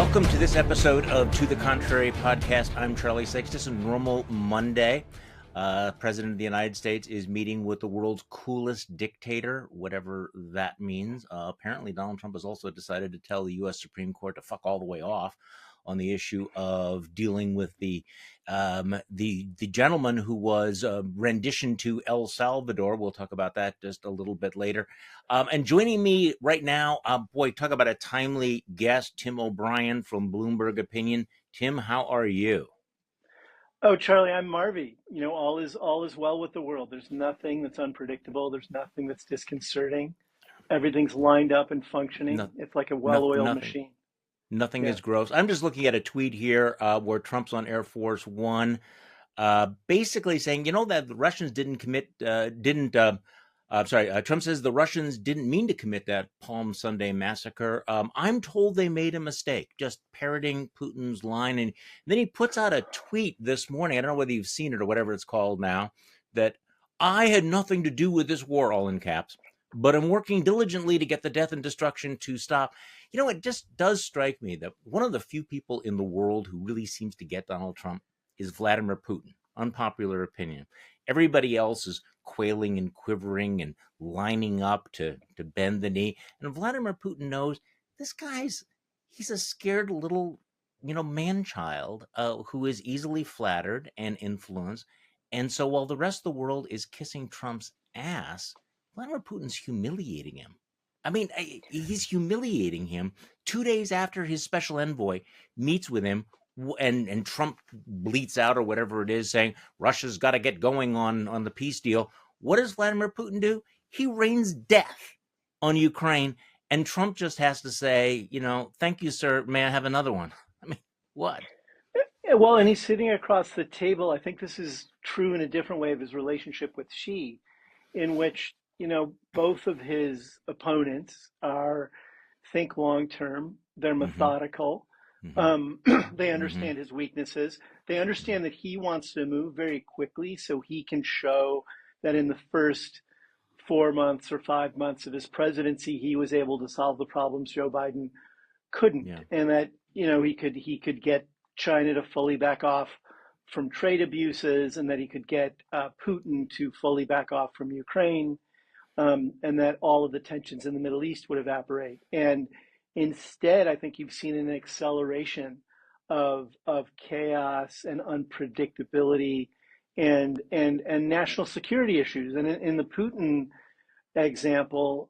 Welcome to this episode of To the Contrary podcast. I'm Charlie Sykes. This is normal Monday. President of the United States is meeting with the world's coolest dictator, whatever that means. Apparently, Donald Trump has also decided to tell the U.S. Supreme Court to fuck all the way off on the issue of dealing with the gentleman who was rendition to El Salvador. We'll talk about that just a little bit later. And joining me right now, talk about a timely guest, Tim O'Brien from Bloomberg Opinion. Tim, how are you? Oh, Charlie, I'm Marvy. You know, all is well with the world. There's nothing that's unpredictable. There's nothing that's disconcerting. Everything's lined up and functioning. It's like a well-oiled machine. Nothing is gross. I'm just looking at a tweet here where Trump's on Air Force One, basically saying, that the Russians Trump says the Russians didn't mean to commit that Palm Sunday massacre. I'm told they made a mistake, just parroting Putin's line. And then he puts out a tweet this morning, I don't know whether you've seen it or whatever it's called now, that I had nothing to do with this war, all in caps, but I'm working diligently to get the death and destruction to stop. It just does strike me that one of the few people in the world who really seems to get Donald Trump is Vladimir Putin. Unpopular opinion. Everybody else is quailing and quivering and lining up to bend the knee. And Vladimir Putin knows this he's a scared little, man-child who is easily flattered and influenced. And so while the rest of the world is kissing Trump's ass, Vladimir Putin's humiliating him. I mean, he's humiliating him 2 days after his special envoy meets with him, and Trump bleats out or whatever it is, saying Russia's got to get going on the peace deal. What does Vladimir Putin do? He rains death on Ukraine, and Trump just has to say, thank you, sir. May I have another one? I mean, what? Well, and he's sitting across the table. I think this is true in a different way of his relationship with Xi, in which both of his opponents think long-term. They're methodical. Mm-hmm. They understand his weaknesses. They understand that he wants to move very quickly so he can show that in the first 4 months or 5 months of his presidency, he was able to solve the problems Joe Biden couldn't. Yeah. And that, he could get China to fully back off from trade abuses, and that he could get Putin to fully back off from Ukraine. And that all of the tensions in the Middle East would evaporate. And instead, I think you've seen an acceleration of chaos and unpredictability and national security issues. And in the Putin example,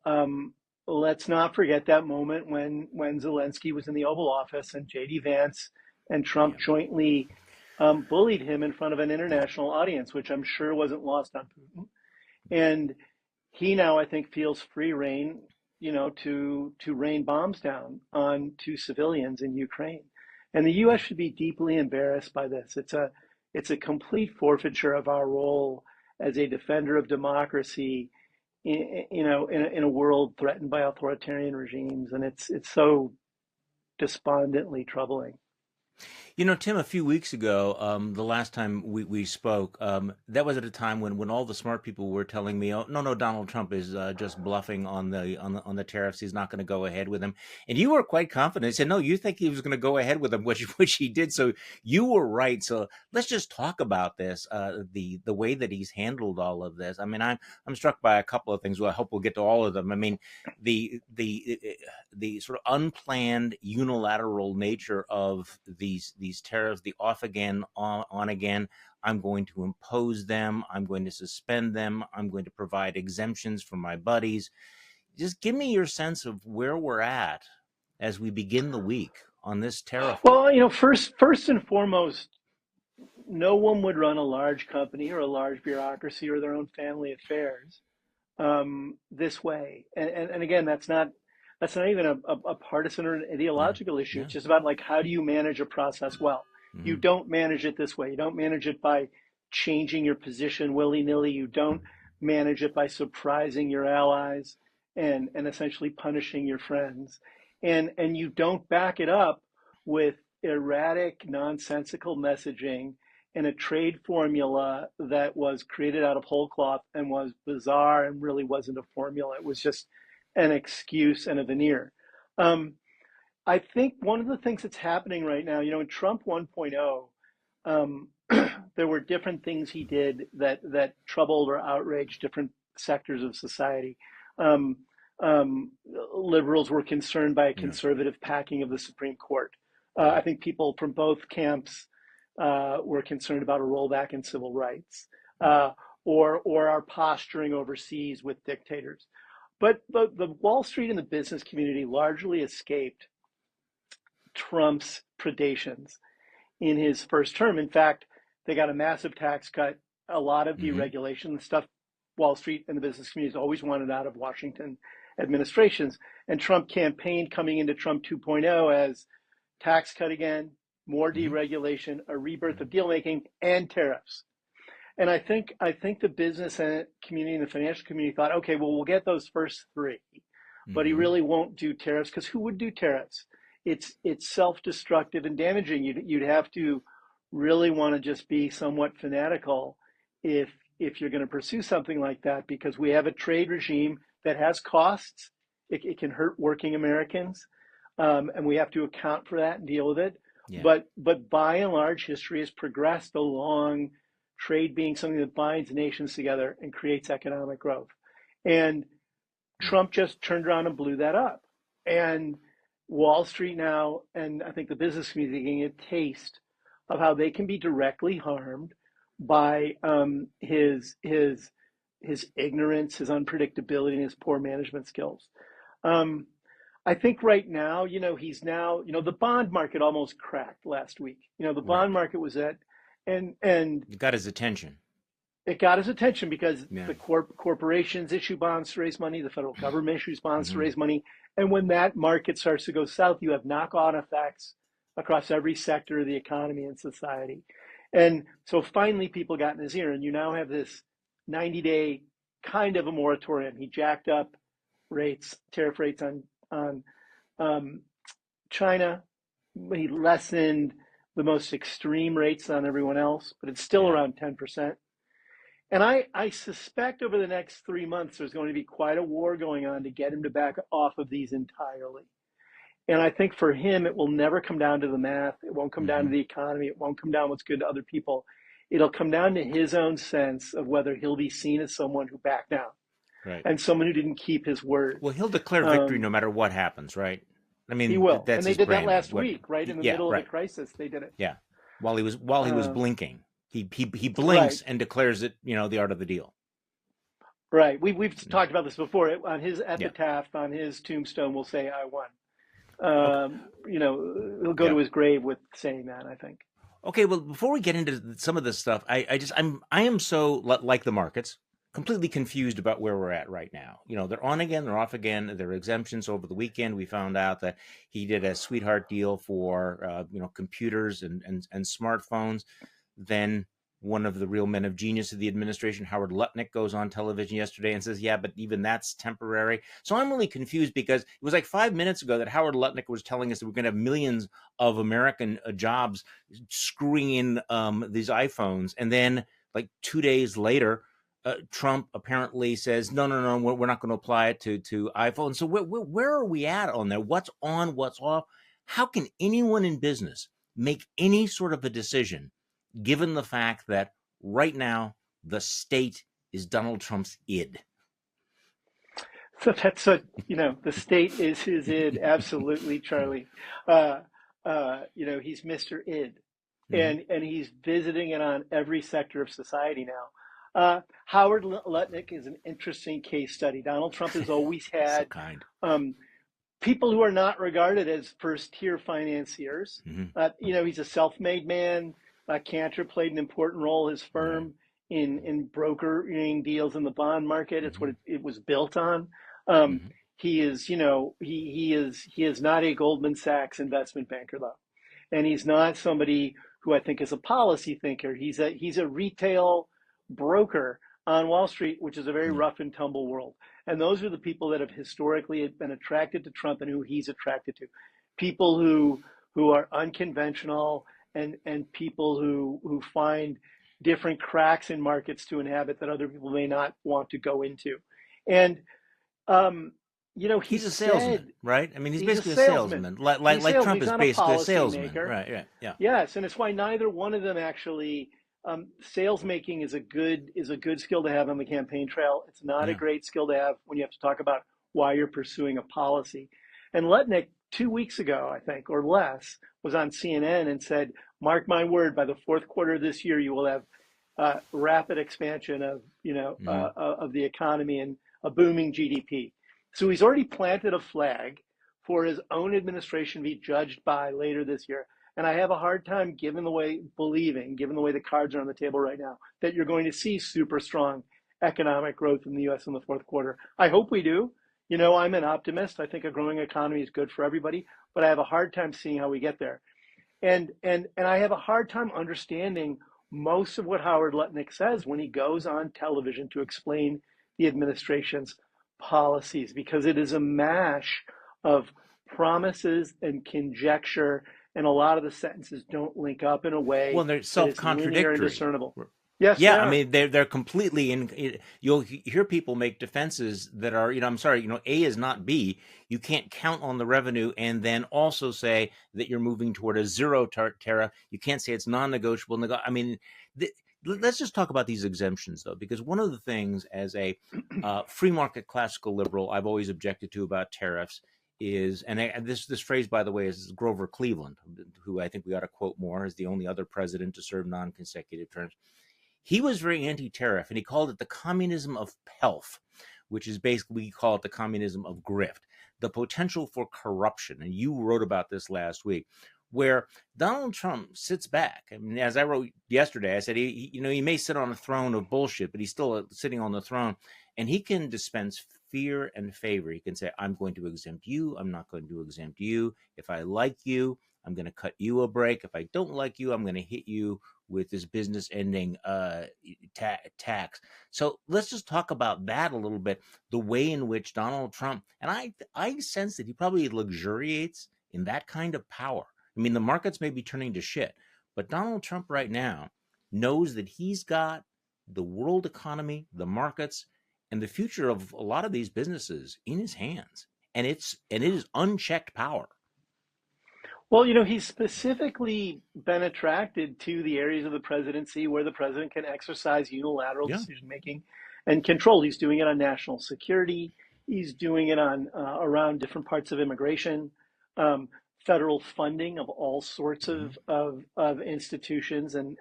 let's not forget that moment when Zelensky was in the Oval Office and J.D. Vance and Trump jointly bullied him in front of an international audience, which I'm sure wasn't lost on Putin. And he now, I think, feels free rein, to rain bombs down onto civilians in Ukraine. And the U.S. should be deeply embarrassed by this. It's a complete forfeiture of our role as a defender of democracy, in a world threatened by authoritarian regimes. And it's so despondently troubling. Tim, a few weeks ago, the last time we spoke, that was at a time when all the smart people were telling me, "Oh, no, Donald Trump is just bluffing on the tariffs. He's not going to go ahead with them." And you were quite confident. You said, "No, you think he was going to go ahead with them," which he did. So you were right. So let's just talk about this, the way that he's handled all of this. I mean, I'm struck by a couple of things. Well, I hope we'll get to all of them. I mean, the sort of unplanned unilateral nature of these tariffs, the off again, on again. I'm going to impose them. I'm going to suspend them. I'm going to provide exemptions for my buddies. Just give me your sense of where we're at as we begin the week on this tariff. Well, first and foremost, no one would run a large company or a large bureaucracy or their own family affairs this way. And again, that's not even a partisan or an ideological issue. Yeah. It's just about how do you manage a process well? Mm-hmm. You don't manage it this way. You don't manage it by changing your position willy-nilly. You don't manage it by surprising your allies and essentially punishing your friends. And you don't back it up with erratic, nonsensical messaging and a trade formula that was created out of whole cloth and was bizarre and really wasn't a formula. It was just an excuse and a veneer. I think one of the things that's happening right now, in Trump 1.0, um, there were different things he did that troubled or outraged different sectors of society. Um, Liberals were concerned by a Yeah. conservative packing of the Supreme Court. I Right. think people from both camps were concerned about a rollback in civil rights, Mm-hmm. uh, or our posturing overseas with dictators. But the Wall Street and the business community largely escaped Trump's predations in his first term. In fact, they got a massive tax cut, a lot of Mm-hmm. deregulation, stuff Wall Street and the business community has always wanted out of Washington administrations. And Trump campaigned coming into Trump 2.0 as tax cut again, more Mm-hmm. deregulation, a rebirth of deal making, and tariffs. And I think the business community and the financial community thought, okay, well, we'll get those first three, but he Mm-hmm. really won't do tariffs because who would do tariffs? It's self-destructive and damaging. You'd have to really want to just be somewhat fanatical if if you're going to pursue something like that because we have a trade regime that has costs. It can hurt working Americans, and we have to account for that and deal with it. Yeah. But by and large, history has progressed along trade being something that binds nations together and creates economic growth. And Yeah. Trump just turned around and blew that up. And Wall Street now, and I think the business community getting a taste of how they can be directly harmed by his ignorance, his unpredictability, and his poor management skills. Um, I think right now, he's now, the bond market almost cracked last week. The bond Right. market was at, and You got his attention. it got his attention because Yeah. the corporations issue bonds to raise money, the federal government issues bonds to Mm-hmm. raise money, and when that market starts to go south, you have knock-on effects across every sector of the economy and society. And so finally, people got in his ear, and you now have this 90-day kind of a moratorium. He jacked up rates, tariff rates on um, China. He lessened the most extreme rates on everyone else, but it's still Yeah. around 10%. And I suspect over the next 3 months, there's going to be quite a war going on to get him to back off of these entirely. And I think for him, it will never come down to the math. It won't come down Mm-hmm. to the economy. It won't come down to what's good to other people. It'll come down to his own sense of whether he'll be seen as someone who backed down Right. and someone who didn't keep his word. Well, he'll declare victory no Um, matter what happens, right? I he mean, will. And that's they his did that branding. last What? week, right in the Yeah. middle of the Right. crisis. They did it. Yeah. While he was Um, blinking, he right. blinks and declares it. The art of the deal. Right. We've Yeah. talked about this before. On his Yeah. epitaph, on his tombstone, will say, "I won." Okay. He'll go Yeah. to his grave with saying that, I think. Okay. Well, before we get into some of this stuff, I am so like the markets, completely confused about where we're at right now. They're on again, they're off again. There are exemptions over the weekend. We found out that he did a sweetheart deal for computers and smartphones. Then one of the real men of genius of the administration, Howard Lutnick, goes on television yesterday and says, yeah, but even that's temporary. So I'm really confused because it was like 5 minutes ago that Howard Lutnick was telling us that we're going to have millions of American jobs screwing in these iPhones. And then like 2 days later, Trump apparently says, no, no, no, we're not going to apply it to iPhone. So where are we at on there? What's on, what's off? How can anyone in business make any sort of a decision given the fact that right now the state is Donald Trump's id? So that's the state is his id. Absolutely, Charlie. Uh, he's Mr. Id, Mm-hmm. and he's visiting it on every sector of society now. Howard Lutnick is an interesting case study. Donald Trump has always So had kind. um, people who are not regarded as first tier financiers. Mm-hmm. He's a self-made man. Cantor played an important role. His Right. firm in brokering deals in the bond market. It's Mm-hmm. what it was built on. Um, Mm-hmm. he is, he is not a Goldman Sachs investment banker though, and he's not somebody who I think is a policy thinker. He's a retail broker on Wall Street, which is a very Yeah. rough and tumble world. And those are the people that have historically been attracted to Trump and who he's attracted to. People who are unconventional and people who find different cracks in markets to inhabit that other people may not want to go into. And um, he He's a salesman, said right? I mean, he's he's a basically a salesman. salesman. Like He's salesman. Trump He's is not a basically a policy salesman, maker. right? Yeah, yeah. Yes, and it's why neither one of them actually. Sales making is a good skill to have on the campaign trail. It's not a Yeah. great skill to have when you have to talk about why you're pursuing a policy. And Lutnick 2 weeks ago, I think, or less, was on CNN and said, "Mark my word, by the fourth quarter of this year, you will have rapid expansion of Mm-hmm. of the economy and a booming GDP." So he's already planted a flag for his own administration to be judged by later this year. And I have a hard time, given the way the cards are on the table right now, that you're going to see super strong economic growth in the U.S. in the fourth quarter. I hope we do. I'm an optimist. I think a growing economy is good for everybody, but I have a hard time seeing how we get there. And I have a hard time understanding most of what Howard Lutnick says when he goes on television to explain the administration's policies, because it is a mash of promises and conjecture, and a lot of the sentences don't link up in a way Well, they're that is linear and self-contradictory. discernible. Yes, they Yeah, I are. mean they're completely in. You'll hear people make defenses that are, I'm sorry, A is not B. You can't count on the revenue and then also say that you're moving toward a zero tariff. You can't say it's non-negotiable. I mean, let's just talk about these exemptions though, because one of the things as a free market classical liberal I've always objected to about tariffs is, and this phrase by the way is Grover Cleveland, who I think we ought to quote more as the only other president to serve non-consecutive terms. He was very anti-tariff, and he called it the communism of pelf, which is basically, we call it the communism of grift, the potential for corruption. And you wrote about this last week, where Donald Trump sits back. I mean, as I wrote yesterday, I said he may sit on a throne of bullshit, but he's still sitting on the throne, and he can dispense fear and favor. He can say, "I'm going to exempt you. I'm not going to exempt you. If I like you, I'm going to cut you a break. If I don't like you, I'm going to hit you with this business ending tax." So let's just talk about that a little bit. The way in which Donald Trump, and I sense that he probably luxuriates in that kind of power. I mean, the markets may be turning to shit, but Donald Trump right now knows that he's got the world economy, the markets, and the future of a lot of these businesses in his hands. And it is unchecked power. Well, he's specifically been attracted to the areas of the presidency where the president can exercise unilateral Yeah. decision making and control. He's doing it on national security. He's doing it on around different parts of immigration, um, federal funding of all sorts Mm-hmm. of institutions and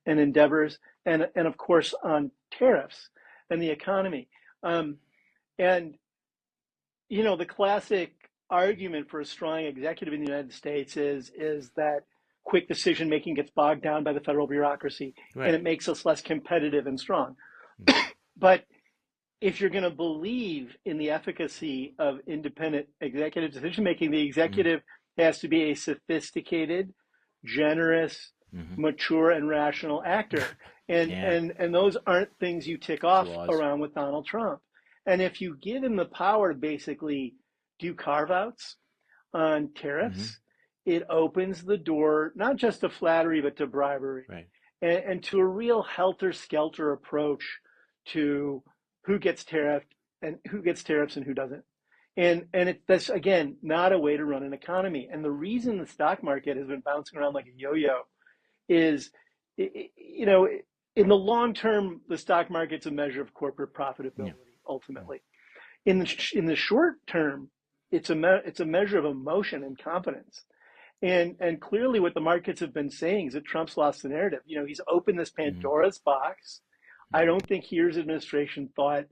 endeavors, and of course on tariffs and the economy. Um, and the classic argument for a strong executive in the United States is that quick decision making gets bogged down by the federal bureaucracy, and Right. it makes us less competitive and strong. But if you're going to believe in the efficacy of independent executive decision making, the Mm-hmm. executive has to be a sophisticated, generous, Mm-hmm. mature, and rational actor. And Yeah. and and those aren't things you tick off Flaws. around with Donald Trump. And if you give him the power to basically do carve outs on Mm-hmm. tariffs, it opens the door not just to flattery but to bribery, Right. and to a real helter skelter approach to who gets tariffed and who gets tariffs and who doesn't. That's again not a way to run an economy. And the reason the stock market has been bouncing around like a yo-yo is, you know, in the long term, the stock market's a measure of corporate Yeah. profitability. Yeah. Ultimately, in the short term, it's a measure of emotion and competence. And clearly, what the markets have been saying is that Trump's lost the narrative. He's opened this Mm-hmm. Pandora's box. I Mm-hmm. don't think his administration thought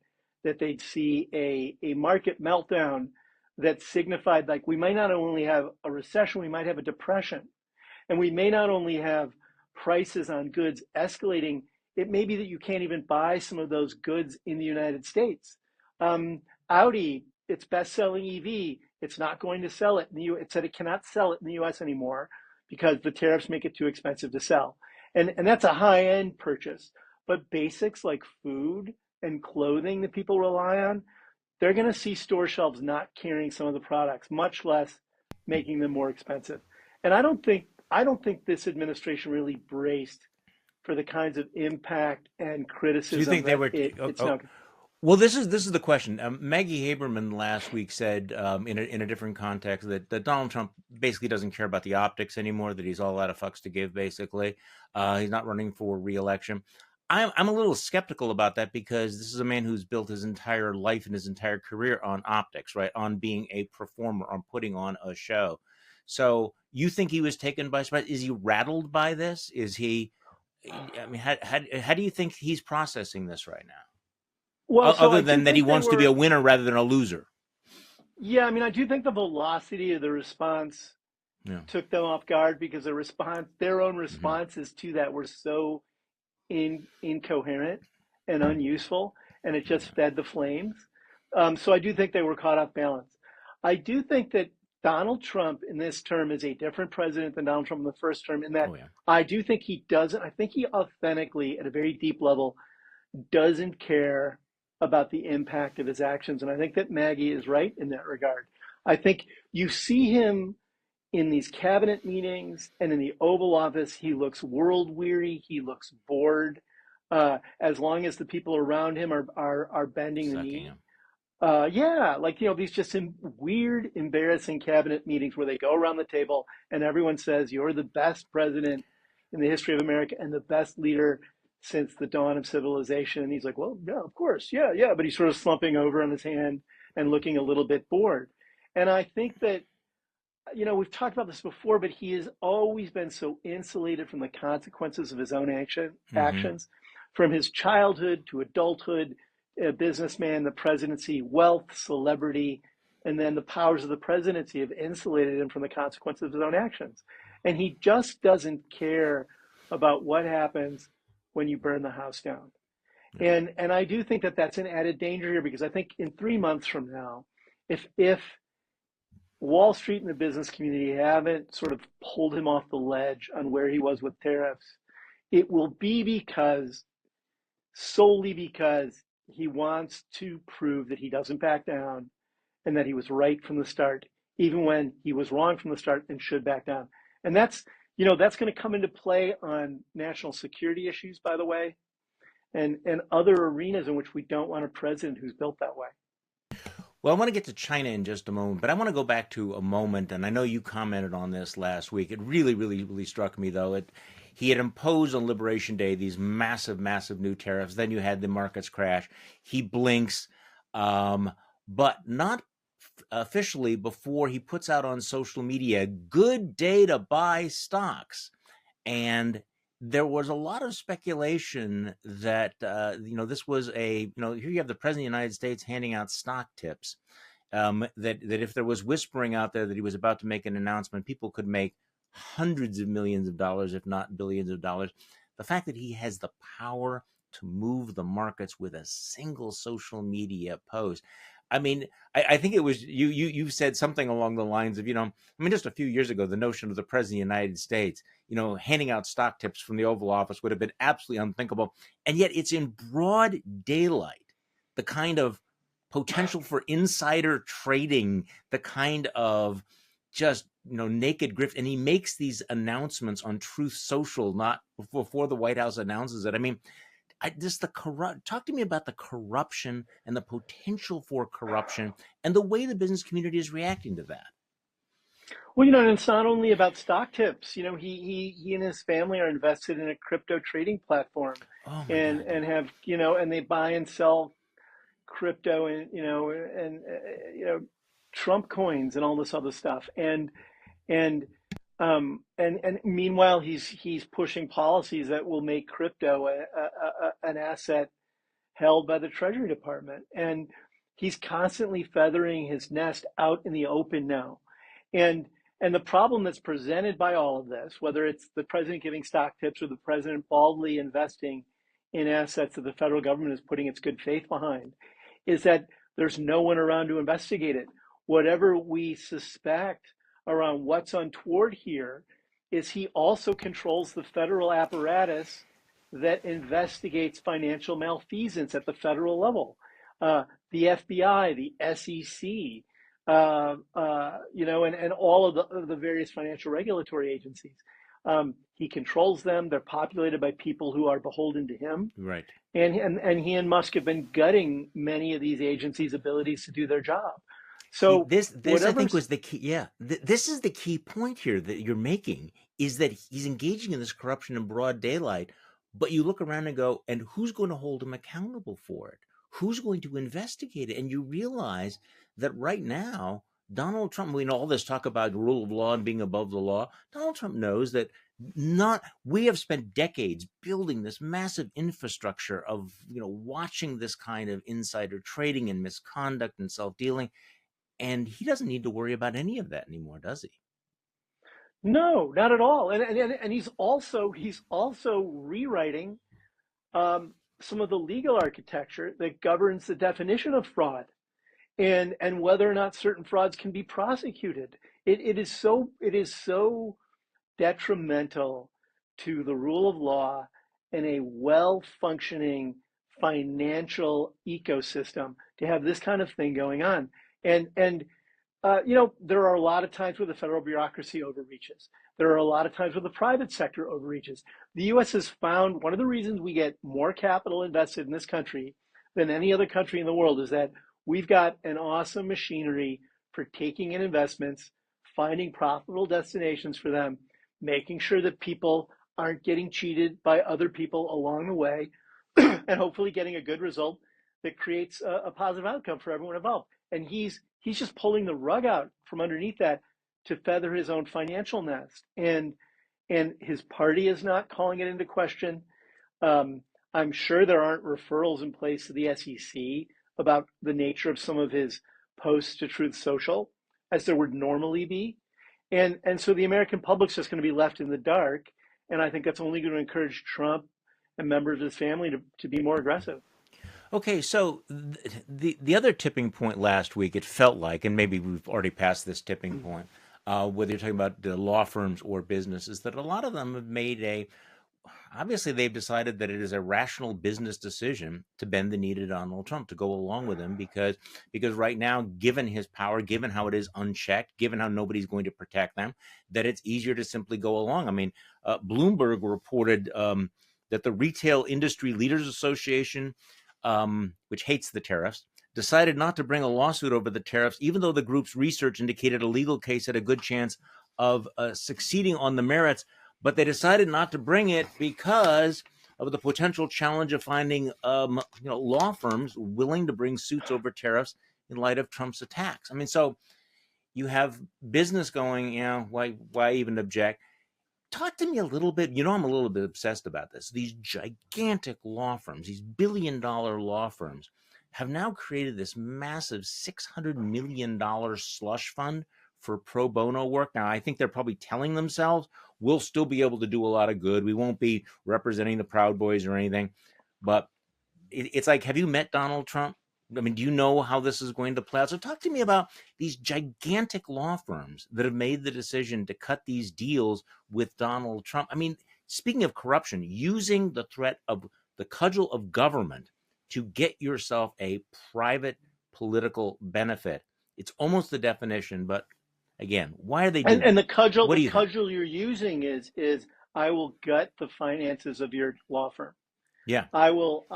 that they'd see a market meltdown that signified, like, we might not only have a recession, we might have a depression. And we may not only have prices on goods escalating, it may be that you can't even buy some of those goods in the United States. Audi, its best-selling EV, it's not going to sell it in the U. It said it cannot sell it in the U.S. anymore because the tariffs make it too expensive to sell, and that's a high-end purchase. But basics like food and clothing that people rely on, they're going to see store shelves not carrying some of the products, much less making them more expensive. And I don't think this administration really braced for the kinds of impact and So you criticism think they that were? it's now. Well, this is the question. Maggie Haberman last week said in a different context that Donald Trump basically doesn't care about the optics anymore. That he's all out of fucks to give. Basically, he's not running for re-election. I'm a little skeptical about that because this is a man who's built his entire life and his entire career on optics, right? On being a performer, on putting on a show. So you think he was taken by surprise? Is he rattled by this? Is he? I mean, how do you think he's processing this right now? Well, so Other I do than that he think they wants to be a were, winner rather than a loser. yeah, I mean, I do think the velocity of the response Yeah. took them off guard because their own Hmm. responses to that were so incoherent and unuseful, and it just fed the flames. So I do think they were caught off balance. I do think that Donald Trump in this term is a different president than Donald Trump in the first term, in that Oh yeah. I do think he doesn't, I think he authentically, at a very deep level, doesn't care about the impact of his actions. And I think that Maggie is right in that regard. I think you see him in these cabinet meetings and in the Oval Office, he looks world weary. He looks bored. As long as the people around him are bending the Sucking knee. him. Yeah, like these just weird, embarrassing cabinet meetings where they go around the table and everyone says you're the best president in the history of America and the best leader since the dawn of civilization. And he's like, well, yeah, of course, yeah, yeah, but he's sort of slumping over on his hand and looking a little bit bored. And I think that we've talked about this before, but he has always been so insulated from the consequences of his own Hmm. actions, from his childhood to adulthood, a businessman, the presidency, wealth, celebrity, and then the powers of the presidency have insulated him from the consequences of his own actions. And he just doesn't care about what happens when you burn the house down. Yeah. And I do think that that's an added danger here because I think in 3 months from now, if Wall Street and the business community haven't sort of pulled him off the ledge on where he was with tariffs, it will be solely because he wants to prove that he doesn't back down and that he was right from the start, even when he was wrong from the start and should back down. And that's going to come into play on national security issues, by the way, and other arenas in which we don't want a president who's built that way. Well, I want to get to China in just a moment, but I want to go back to a moment, and I know you commented on this last week. It really, really, really struck me, though. He had imposed on Liberation Day these massive, massive new tariffs. Then you had the markets crash. He blinks, but not officially before he puts out on social media, good day to buy stocks. And there was a lot of speculation that this was here you have the president of the United States handing out stock tips. That if there was whispering out there that he was about to make an announcement, people could make hundreds of millions of dollars, if not billions of dollars. The fact that he has the power to move the markets with a single social media post. I mean, I think it was you said something along the lines of, just a few years ago, the notion of the president of the United States, handing out stock tips from the Oval Office would have been absolutely unthinkable. And yet it's in broad daylight, the kind of potential for insider trading, the kind of just, naked grift. And he makes these announcements on Truth Social, not before the White House announces it. I mean, talk to me about the corruption and the potential for corruption and the way the business community is reacting to that. Well, and it's not only about stock tips. He and his family are invested in a crypto trading platform, Oh my and God, yeah. and have and they buy and sell crypto and Trump coins and all this other stuff. And and meanwhile, he's pushing policies that will make crypto an asset held by the Treasury Department, and he's constantly feathering his nest out in the open now. And and the problem that's presented by all of this, whether it's the president giving stock tips or the president baldly investing in assets that the federal government is putting its good faith behind, is that there's no one around to investigate it. Whatever we suspect around what's untoward here is he also controls the federal apparatus that investigates financial malfeasance at the federal level. The FBI, the SEC, and all of the various financial regulatory agencies. He controls them. They're populated by people who are beholden to him. Right. And he and Musk have been gutting many of these agencies' abilities to do their job. See, So this I think whatever's was the key. Yeah, this is the key point here that you're making, is that he's engaging in this corruption in broad daylight. But you look around and go, and who's going to hold him accountable for it? Who's going to investigate it? And you realize that right now, Donald Trump, we know all this talk about the rule of law and being above the law. Donald Trump knows that not we have spent decades building this massive infrastructure of watching this kind of insider trading and misconduct and self-dealing, and he doesn't need to worry about any of that anymore, does he? No, not at all. And he's also rewriting some of the legal architecture that governs the definition of fraud and whether or not certain frauds can be prosecuted. It is so detrimental to the rule of law and a well-functioning financial ecosystem to have this kind of thing going on. And there are a lot of times where the federal bureaucracy overreaches. There are a lot of times where the private sector overreaches. The U.S. has found one of the reasons we get more capital invested in this country than any other country in the world is that we've got an awesome machinery for taking in investments, finding profitable destinations for them, making sure that people aren't getting cheated by other people along the way, and hopefully getting a good result that creates a positive outcome for everyone involved. And he's just pulling the rug out from underneath that to feather his own financial nest. And his party is not calling it into question. I'm sure there aren't referrals in place to the SEC about the nature of some of his posts to Truth Social, as there would normally be. And so the American public's just going to be left in the dark. And I think that's only going to encourage Trump and members of his family to be more aggressive. Okay, so the other tipping point last week, it felt like, and maybe we've already passed this tipping point, whether you're talking about the law firms or businesses, that a lot of them have made obviously they've decided that it is a rational business decision to bend the knee to Donald Trump, to go along with him, because right now, given his power, given how it is unchecked, given how nobody's going to protect them, that it's easier to simply go along. I mean, Bloomberg reported that the Retail Industry Leaders Association, which hates the tariffs, decided not to bring a lawsuit over the tariffs, even though the group's research indicated a legal case had a good chance of succeeding on the merits. But they decided not to bring it because of the potential challenge of finding law firms willing to bring suits over tariffs in light of Trump's attacks. I mean, so you have business going, why even object? Talk to me a little bit. I'm a little bit obsessed about this. These gigantic law firms, these billion-dollar law firms, have now created this massive $600 million slush fund for pro bono work. Now, I think they're probably telling themselves, we'll still be able to do a lot of good. We won't be representing the Proud Boys or anything. But it's like, have you met Donald Trump? I mean, do you know how this is going to play out? So talk to me about these gigantic law firms that have made the decision to cut these deals with Donald Trump. I mean, speaking of corruption, using the threat of the cudgel of government to get yourself a private political benefit. It's almost the definition, but again, why are they And doing and it? the cudgel What the do you think? cudgel you're using is I will gut the finances of your law firm. Yeah. I will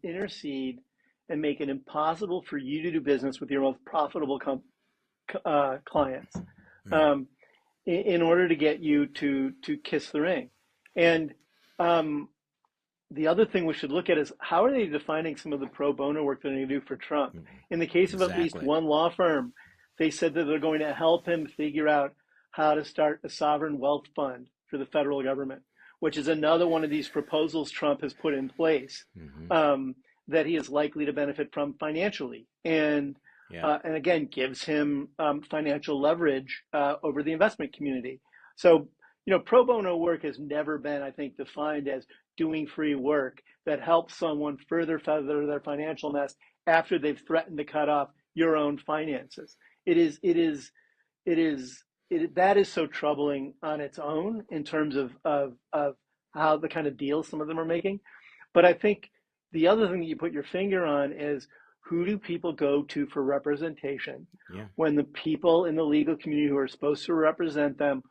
intercede and make it impossible for you to do business with your most profitable clients, Right. um, in order to get you to kiss the ring. And um, the other thing we should look at is how are they defining some of the pro bono work that they're going to do for Trump? In the case of at least Exactly. one law firm, they said that they're going to help him figure out how to start a sovereign wealth fund for the federal government, which is another one of these proposals Trump has put in place, Hmm. um, that he is likely to benefit from financially. Yeah. And again, gives him financial leverage over the investment community. So, pro bono work has never been, I think, defined as doing free work that helps someone further feather their financial nest after they've threatened to cut off your own finances. It is, it is, it is, that is so troubling on its own in terms of how the kind of deals some of them are making. But I think the other thing that you put your finger on is who do people go to for representation Yeah. when the people in the legal community who are supposed to represent them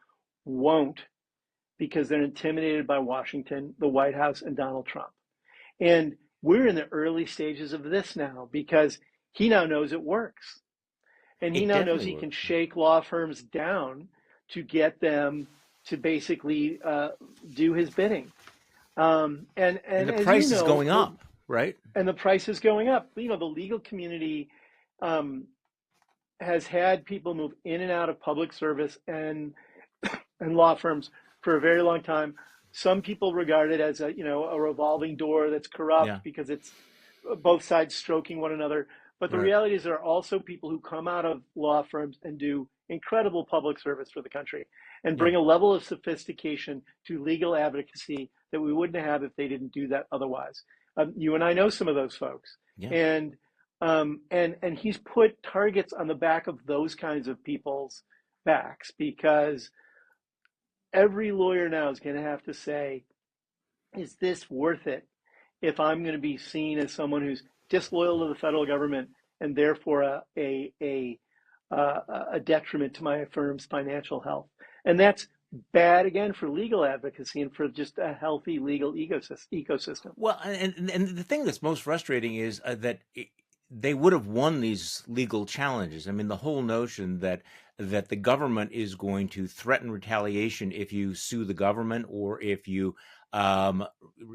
won't? because they're intimidated by Washington, the White House, and Donald Trump. And we're in the early stages of this now because he now knows it works. And he It now knows definitely he can works. shake law firms down to get them to basically do his bidding. And And the as you price is know, going up, right? and the price is going up. You know, the legal community um, has had people move in and out of public service and law firms for a very long time. Some people regard it as a revolving door that's corrupt Yeah, because it's both sides stroking one another. But the right. reality is there are also people who come out of law firms and do incredible public service for the country and Yeah, bring a level of sophistication to legal advocacy that we wouldn't have if they didn't do that otherwise. You and I know some of those folks, yeah. and and he's put targets on the back of those kinds of people's backs because every lawyer now is going to have to say, is this worth it if I'm going to be seen as someone who's disloyal to the federal government and therefore a detriment to my firm's financial health? And that's bad again for legal advocacy and for just a healthy legal ecosystem. Well, and the thing that's most frustrating is that they would have won these legal challenges. I mean, the whole notion that the government is going to threaten retaliation if you sue the government or if you um,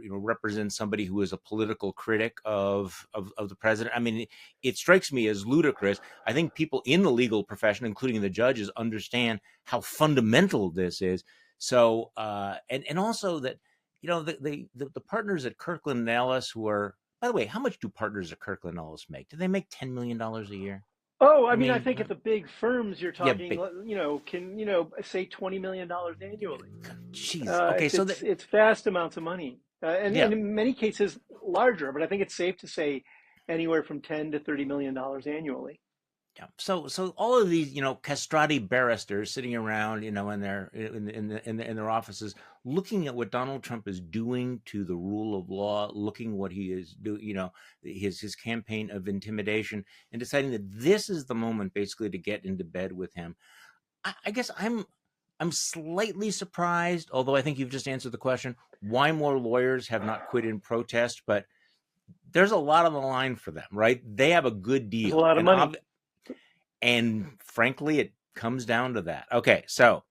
represent somebody who is a political critic of the president. I mean, it strikes me as ludicrous. I think people in the legal profession, including the judges, understand how fundamental this is. So, and also that the partners at Kirkland and Ellis who are, by the way, how much do partners at Kirkland and Ellis make? Do they make $10 million a year? Oh, I I mean, I mean, think at the big firms you're yeah, talking, can say $20 million annually. jeez. Okay, so that, It's vast amounts of money, yeah, and in many cases larger. But I think it's safe to say anywhere from $10 to $30 million annually. yeah. So all of these, castrati barristers sitting around, in their offices, looking at what Donald Trump is doing to the rule of law, looking what he is doing, his campaign of intimidation, and deciding that this is the moment, basically, to get into bed with him. I guess I'm slightly surprised, although I think you've just answered the question, why more lawyers have not quit in protest, but there's a lot on the line for them, right? They have a good There's a deal, lot of money. and frankly, it comes down to that. Okay, so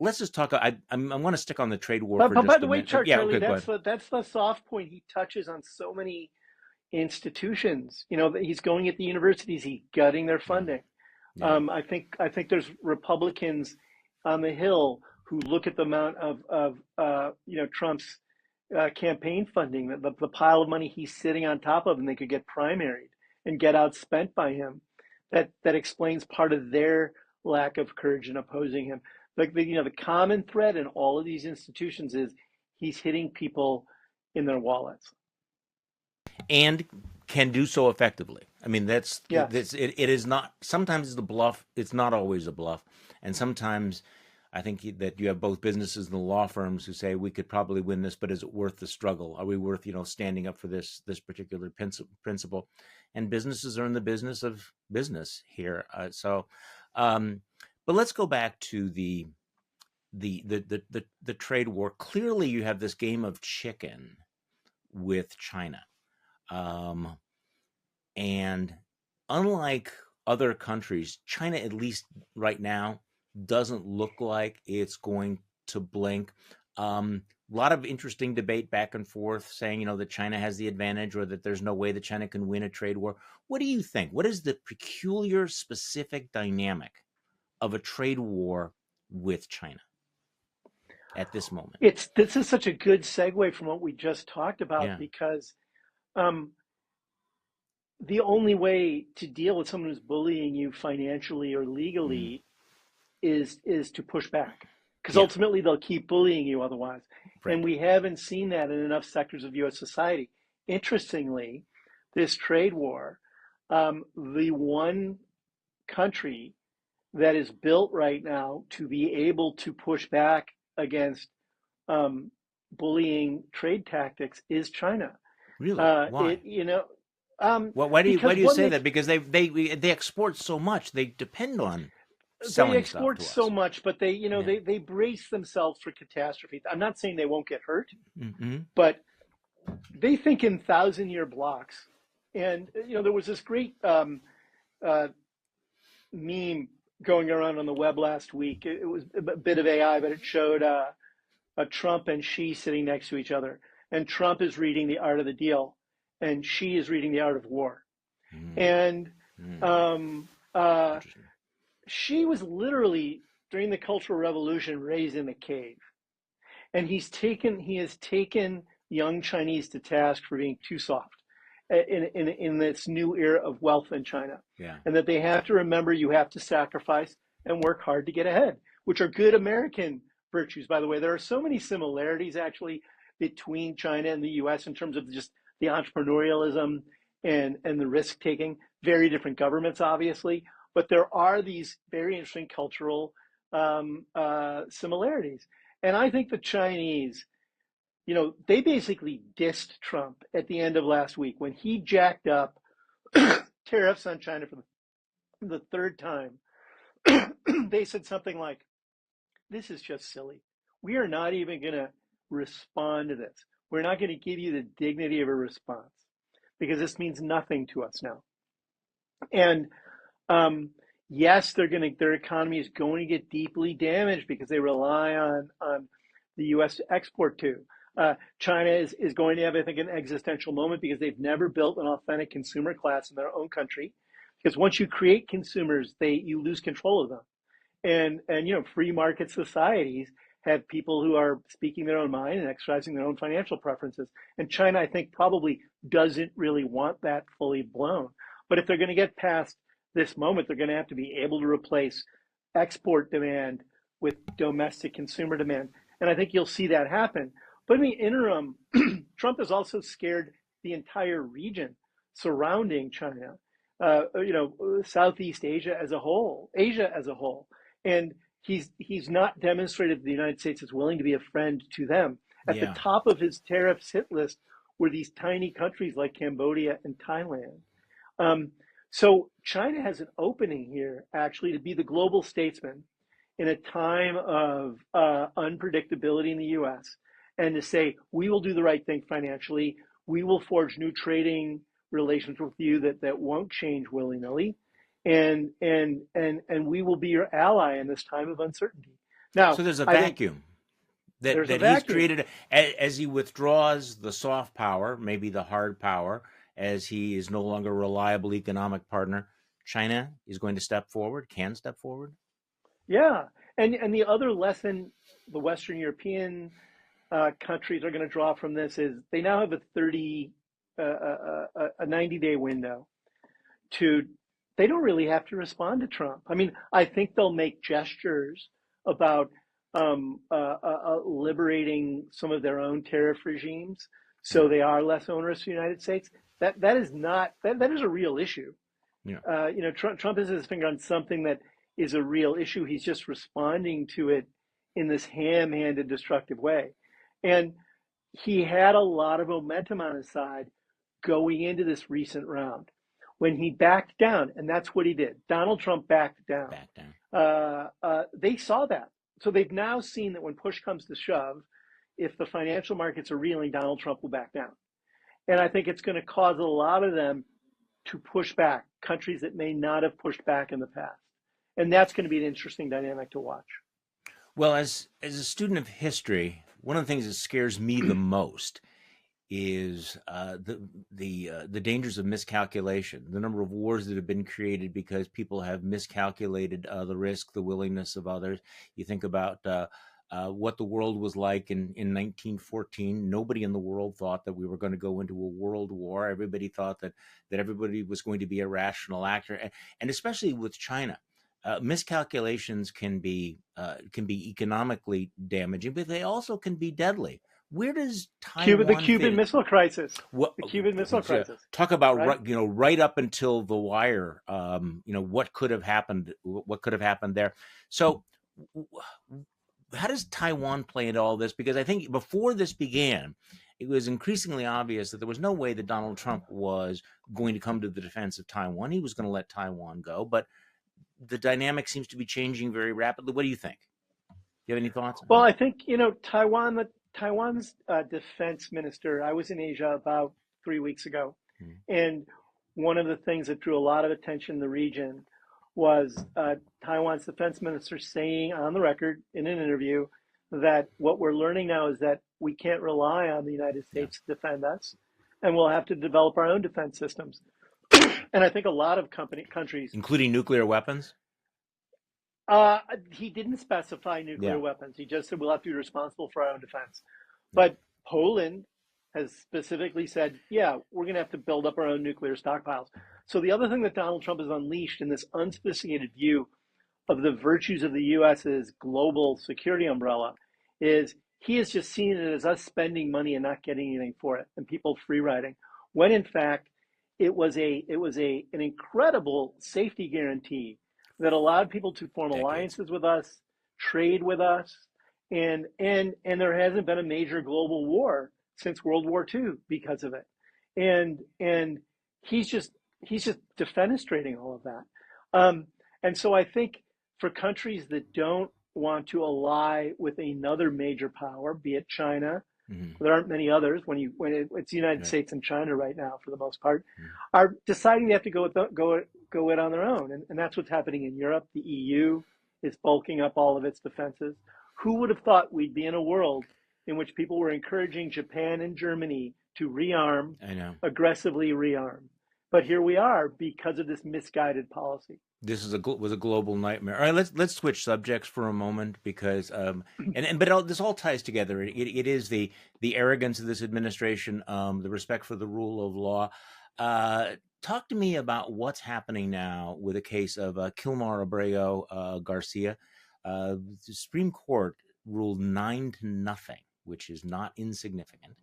let's just talk. I want to stick on the trade war But, for but by just the a way, minute. Yeah, Charlie, okay, go ahead. that's the soft point. He touches on so many institutions. You know, he's going at the universities, he's gutting their Yeah, funding. yeah, I think there's Republicans on the Hill who look at the amount of Trump's campaign funding, the pile of money he's sitting on top of, and they could get primaried and get outspent by him. That explains part of their lack of courage in opposing him. Like the common thread in all of these institutions is he's hitting people in their wallets. and can do so effectively. I mean, that's Yes. this. It is not. Sometimes it's a bluff. It's not always a bluff, and sometimes I think that you have both businesses and the law firms who say we could probably win this, but is it worth the struggle? Are we worth standing up for this particular principle? And businesses are in the business of business here. Um, but let's go back to the trade war. Clearly, you have this game of chicken with China, um, and unlike other countries, China, at least right now, doesn't look like it's going to blink. A lot of interesting debate back and forth saying, that China has the advantage or that there's no way that China can win a trade war. What do you think? What is the peculiar, specific dynamic of a trade war with China at this moment? This is such a good segue from what we just talked about Yeah. because um, the only way to deal with someone who's bullying you financially or Mm. legally is to push back because Yeah. ultimately they'll keep bullying you otherwise. And Right. we haven't seen that in enough sectors of U.S. society. Interestingly, this trade war, the one country that is built right now to be able to push back against um, bullying trade tactics is China. Really? It Why? you know Why do you because why do you what say makes that? Because they export so much. They depend on. they selling stuff export to so us. much, but they, Yeah. they brace themselves for catastrophe. I'm not saying they won't get hurt, Mm-hmm. but they think in 1,000-year blocks. And there was this great uh, meme going around on the web last week. It was a bit of AI, but it showed a Trump and Xi sitting next to each other, and Trump is reading The Art of the Deal, and Xi is reading The Art of War. Mm. And Mm. um, uh, Interesting. Xi was literally during the Cultural Revolution raised in a cave, and he has taken young Chinese to task for being too soft in this new era of wealth in China, Yeah. and that they have to remember you have to sacrifice and work hard to get ahead, which are good American virtues, by the way. There are so many similarities actually between China and the U.S. in terms of just the entrepreneurialism and the risk taking. Very different governments, obviously, but there are these very interesting cultural similarities. And I think the Chinese, they basically dissed Trump at the end of last week when he jacked up tariffs on China for the third time. They said something like, this is just silly. We are not even going to respond to this. We're not going to give you the dignity of a response because this means nothing to us now. And yes, their economy is going to get deeply damaged because they rely on the U.S. to export to. China is going to have, I think, an existential moment because they've never built an authentic consumer class in their own country. Because once you create consumers, you lose control of them. And free market societies have people who are speaking their own mind and exercising their own financial preferences. And China, I think, probably doesn't really want that fully blown. But if they're going to get past this moment, they're going to have to be able to replace export demand with domestic consumer demand. And I think you'll see that happen. But in the interim, Trump has also scared the entire region surrounding China, Southeast Asia as a whole, Asia as a whole. And he's not demonstrated that the United States is willing to be a friend to them. At the Yeah. top of his tariffs hit list were these tiny countries like Cambodia and Thailand. Um, so China has an opening here, actually, to be the global statesman in a time of unpredictability in the U.S. and to say, we will do the right thing financially. We will forge new trading relations with you that won't change willy-nilly. And we will be your ally in this time of uncertainty. Now, So there's a I think vacuum that there's a he's vacuum. created as he withdraws the soft power, maybe the hard power, as he is no longer a reliable economic partner. China is going to step forward, can step forward. Yeah. And the other lesson the Western European countries are going to draw from this is they now have a 90-day window to, they don't really have to respond to Trump. I mean, I think they'll make gestures about liberating some of their own tariff regimes so Yeah, they are less onerous for the United States. That is not, that is a real issue. yeah. Trump has his finger on something that is a real issue. He's just responding to it in this ham-handed, destructive way. And he had a lot of momentum on his side going into this recent round. When he backed down, and that's what he did, Donald Trump backed down. Back down. They saw that. So they've now seen that when push comes to shove, if the financial markets are reeling, Donald Trump will back down. And I think it's going to cause a lot of them to push back, countries that may not have pushed back in the past. And that's going to be an interesting dynamic to watch. Well, as a student of history, one of the things that scares me the most is the dangers of miscalculation, the number of wars that have been created because people have miscalculated the risk, the willingness of others. You think about what the world was like in 1914. Nobody in the world thought that we were going to go into a world war. Everybody thought that everybody was going to be a rational actor, and especially with China. Miscalculations can be economically damaging, but they also can be deadly. Where does The Taiwan Cuban fit? Missile Crisis, What the Cuban Missile Crisis, talk about right? right up until the wire? What could have happened? What could have happened there? So, how does Taiwan play into all this? Because I think before this began, it was increasingly obvious that there was no way that Donald Trump was going to come to the defense of Taiwan. He was going to let Taiwan go, but the dynamic seems to be changing very rapidly. What do you think? Do you have any thoughts? Well, I think, Taiwan's defense minister, I was in Asia about 3 weeks ago, Mhm. and one of the things that drew a lot of attention in the region was Taiwan's defense minister saying on the record in an interview that what we're learning now is that we can't rely on the United Yeah, States to defend us, and we'll have to develop our own defense systems. And I think a lot of countries, including nuclear weapons. he didn't specify nuclear Yeah, weapons. He just said we'll have to be responsible for our own defense. yeah, But Poland has specifically said, yeah, we're going to have to build up our own nuclear stockpiles. So the other thing that Donald Trump has unleashed in this unsophisticated view of the virtues of the US's global security umbrella is he has just seen it as us spending money and not getting anything for it, and people free riding. When in fact it was an incredible safety guarantee that allowed people to form decades. alliances with us, trade with us, and there hasn't been a major global war since World War II because of it. And he's just defenestrating all of that. And so I think for countries that don't want to ally with another major power, be it China, Hmm. there aren't many others it's the United Right. States and China right now for the most part, Mhm. are deciding they have to go it on their own, and that's what's happening in Europe. The EU is bulking up all of its defenses. Who would have thought we'd be in a world in which people were encouraging Japan and Germany to rearm, I know. aggressively rearm? But here we are because of this misguided policy. This is was a global nightmare. All right, let's switch subjects for a moment because but this all ties together. It is the arrogance of this administration, the respect for the rule of law. Talk to me about what's happening now with the case of Kilmar Abrego Garcia. The Supreme Court ruled 9-0, which is not insignificant,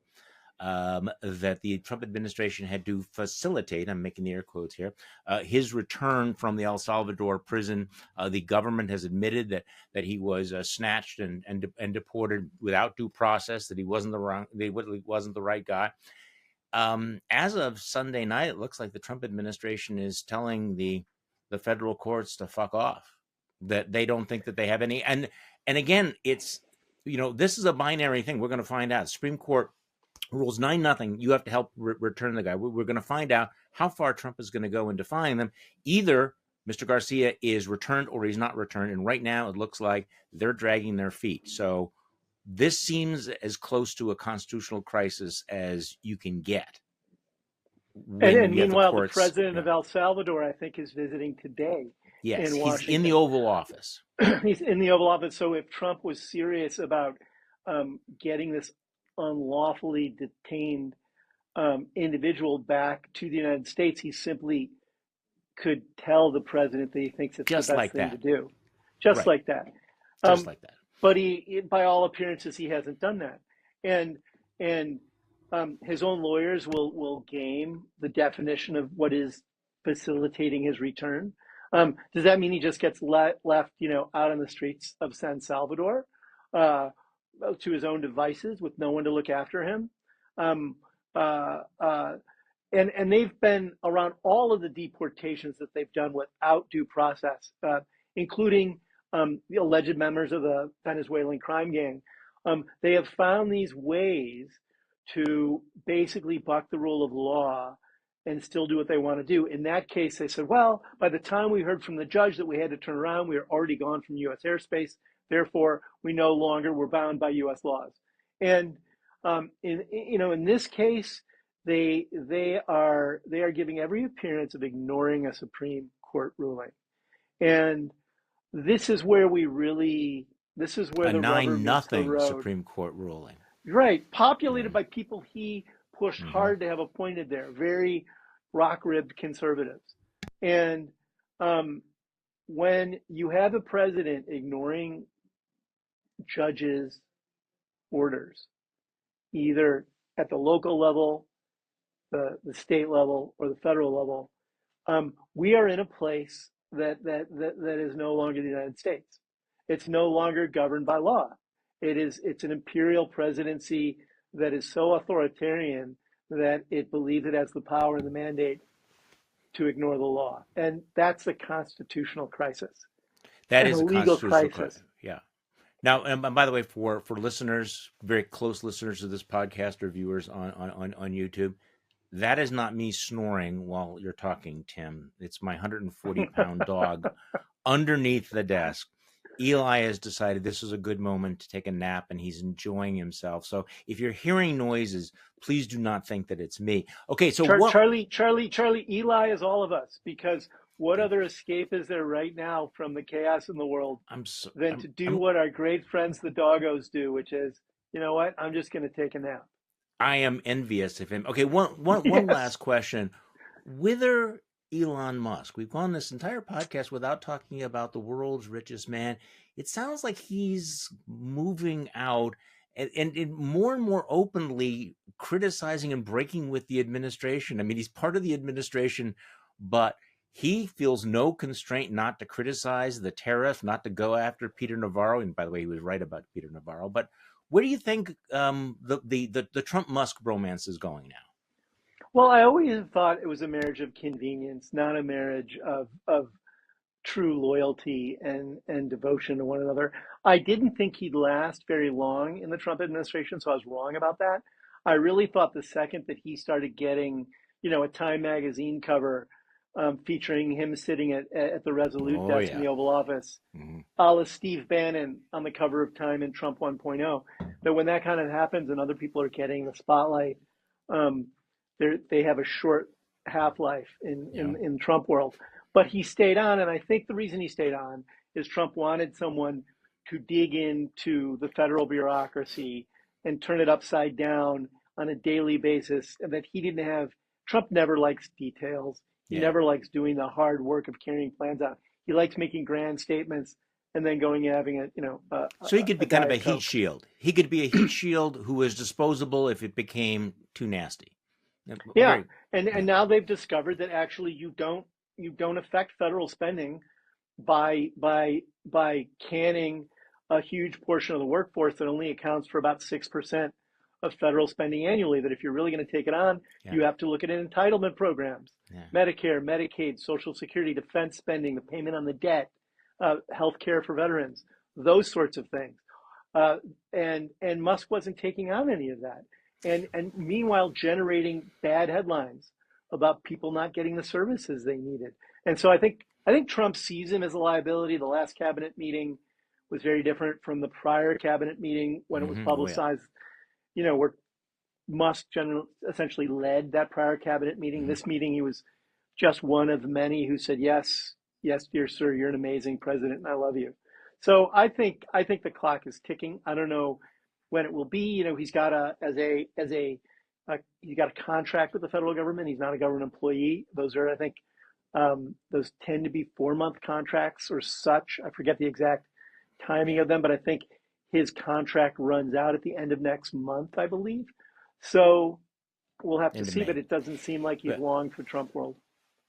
that the Trump administration had to facilitate, I'm making the air quotes here, his return from the El Salvador prison. The government has admitted that he was snatched and deported without due process, that he wasn't the right guy. As of Sunday night, it looks like the Trump administration is telling the federal courts to fuck off, that they don't think that they have any. And again, it's, this is a binary thing. We're going to find out. Supreme Court rules 9-0. You have to help return the guy. We're going to find out how far Trump is going to go in defying them. Either Mr. Garcia is returned or he's not returned. And right now it looks like they're dragging their feet. So this seems as close to a constitutional crisis as you can get when And you have the meanwhile, the courts. president Yeah. of El Salvador, I think, is visiting today Yes, in he's in the Washington. Oval Office. He's in the Oval Office. So if Trump was serious about getting this unlawfully detained individual back to the United States, he simply could tell the president that he thinks it's the Just best like thing to that. do, just Right. like that. Just Um, like that. but by all appearances, he hasn't done that, and and his own lawyers will game the definition of what is facilitating his return. Does that mean he just gets left, out on the streets of San Salvador, uh, to his own devices with no one to look after him? Um, uh, uh, and they've been around all of the deportations that they've done without due process, including the alleged members of the Venezuelan crime gang. They have found these ways to basically buck the rule of law and still do what they want to do. In that case, they said, well, by the time we heard from the judge that we had to turn around, we were already gone from U.S. airspace. Therefore, we no longer were bound by U.S. laws. And in this case, they are giving every appearance of ignoring a Supreme Court ruling. And this is where A the rubber nine meets the nothing road. Supreme Court ruling. Right, Yeah. populated by people he pushed Mm-hmm. hard to have appointed there, very rock-ribbed conservatives. And when you have a president ignoring judges' orders, either at the local level, the state level, or the federal level, we are in a place that is no longer the United States. It's no longer governed by law. It's an imperial presidency that is so authoritarian that it believes it has the power and the mandate to ignore the law. And that's a constitutional crisis That and a is a legal constitutional crisis. crisis. Yeah. Now, and by the way, for listeners, very close listeners to this podcast or viewers on YouTube, that is not me snoring while you're talking, Tim. It's my 140-pound dog underneath the desk. Eli has decided this is a good moment to take a nap, and he's enjoying himself. So if you're hearing noises, please do not think that it's me. Okay, so what? Charlie, Eli is all of us, because what other escape is there right now from the chaos in the world I'm so, than to do what our great friends the doggos do, which is, you know what, I'm just going to take a nap. I am envious of him. Okay, one Yes. last question. Whether Elon Musk, we've gone this entire podcast without talking about the world's richest man. It sounds like he's moving out and more and more openly criticizing and breaking with the administration. I mean, he's part of the administration, but he feels no constraint not to criticize the tariff, not to go after Peter Navarro. And by the way, he was right about Peter Navarro. But where do you think the Trump Musk bromance is going now? Well, I always thought it was a marriage of convenience, not a marriage of true loyalty and devotion to one another. I didn't think he'd last very long in the Trump administration, so I was wrong about that. I really thought the second that he started getting, a Time magazine cover featuring him sitting at the Resolute Oh desk in yeah. the Oval Office, Mm-hmm. a la Steve Bannon on the cover of Time in Trump 1.0, that when that kind of happens and other people are getting the spotlight, um, they have a short half life Yeah. in Trump world. But he stayed on, and I think the reason he stayed on is Trump wanted someone to dig into the federal bureaucracy and turn it upside down on a daily basis, and that he didn't have. Trump never likes details. He Yeah. never likes doing the hard work of carrying plans out. He likes making grand statements and then going and having So he could be a kind of a Diet heat Coke. shield. He could be a heat shield who was disposable if it became too nasty. Yeah, Very. and Yeah. now they've discovered that actually you don't affect federal spending by canning a huge portion of the workforce that only accounts for about 6% of federal spending annually. That if you're really going to take it on, Yeah. you have to look at entitlement programs, Yeah. Medicare, Medicaid, Social Security, defense spending, the payment on the debt, health care for veterans, those sorts of things. Uh, and Musk wasn't taking on any of that, and meanwhile generating bad headlines about people not getting the services they needed. And so I think Trump sees him as a liability. The last cabinet meeting was very different from the prior cabinet meeting when it was Mm-hmm. Oh yeah. publicized. Where Musk essentially led that prior cabinet meeting. Mm-hmm. This meeting, he was just one of many who said, "Yes, yes, dear sir, you're an amazing president, and I love you." So I think the clock is ticking. I don't know when it will be. He's got he's got a contract with the federal government. He's not a government employee. Those are, I think, those tend to be 4-month contracts or such. I forget the exact timing Yeah. of them, but I think his contract runs out at the end of next month, I believe. So we'll have to End of see, but May. it doesn't seem like he's But long for Trump world.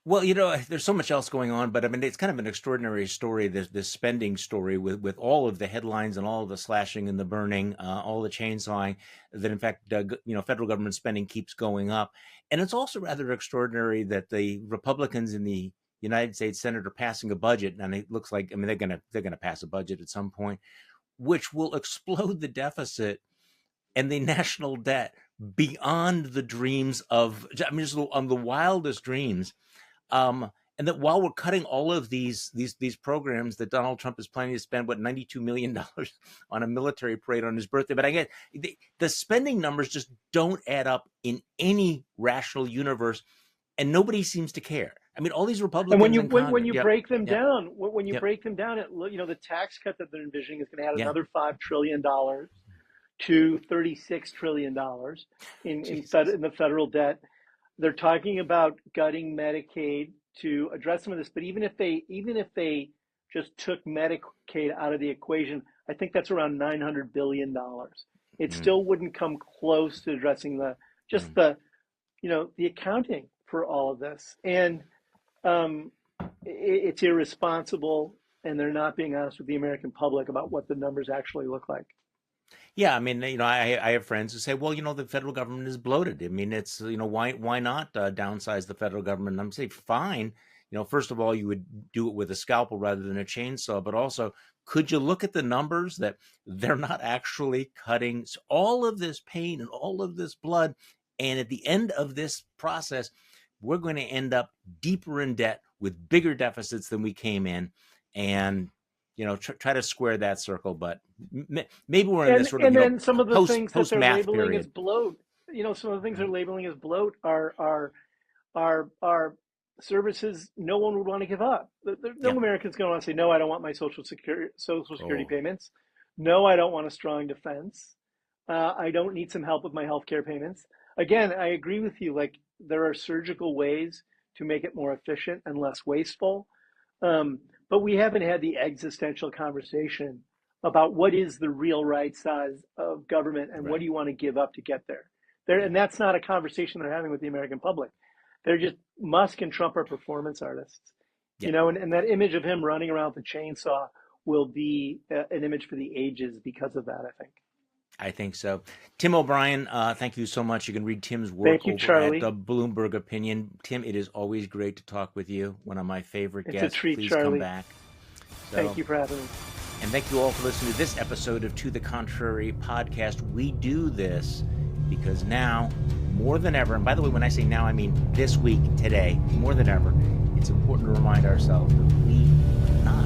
well, there's so much else going on, but I mean, it's kind of an extraordinary story. This spending story with all of the headlines and all of the slashing and the burning, all the chainsawing. That in fact, federal government spending keeps going up, and it's also rather extraordinary that the Republicans in the United States Senate are passing a budget, and it looks like they're gonna pass a budget at some point, which will explode the deficit and the national debt beyond the dreams of, I mean, just on the wildest dreams. And that while we're cutting all of these programs that Donald Trump is planning to spend, what, $92 million on a military parade on his birthday, but I get the spending numbers just don't add up in any rational universe, and nobody seems to care. I mean, all these And when Republicans you in when, when Congress, you yep, break them yep, down, when you yep, break them down, the tax cut that they're envisioning is going to add yeah, another $5 trillion to $36 trillion Jesus, in the federal debt. They're talking about gutting Medicaid to address some of this, but even if they just took Medicaid out of the equation, I think that's around $900 billion. It mm, still wouldn't come close to addressing just mm. the accounting for all of this, and um, it's irresponsible, and they're not being honest with the American public about what the numbers actually look like. Yeah, I mean, I have friends who say, well, the federal government is bloated. I mean, it's, why not downsize the federal government? And I'm saying, fine. First of all, you would do it with a scalpel rather than a chainsaw. But also, could you look at the numbers that they're not actually cutting all of this pain and all of this blood? And at the end of this process, we're going to end up deeper in debt with bigger deficits than we came in. And try to square that circle, but maybe we're in this sort of And then some of the things that post they're math labeling as period. bloat, some of the things they're labeling as bloat are services no one would want to give up. No Yeah. American's going to want to say, no, I don't want my social security Oh, payments. No, I don't want a strong defense. I don't need some help with my healthcare payments. Again, I agree with you. Like, there are surgical ways to make it more efficient and less wasteful. But we haven't had the existential conversation about what is the real right size of government and what right. do you want to give up to get there. And Yeah. that's not a conversation they're having with the American public. They're just, Musk and Trump are performance artists, Yeah. and that image of him running around with a chainsaw will be an image for the ages because of that, I think. I think so. Tim O'Brien, thank you so much. You can read Tim's work Thank you, over at Charlie. the Bloomberg Opinion. Tim, it is always great to talk with you. One of my favorite It's a guests. treat, Please come Charlie. back. So, Thank you for having me. and thank you all for listening to this episode of To the Contrary podcast. We do this because now, more than ever, and by the way, when I say now, I mean this week, today, more than ever, it's important to remind ourselves that we are not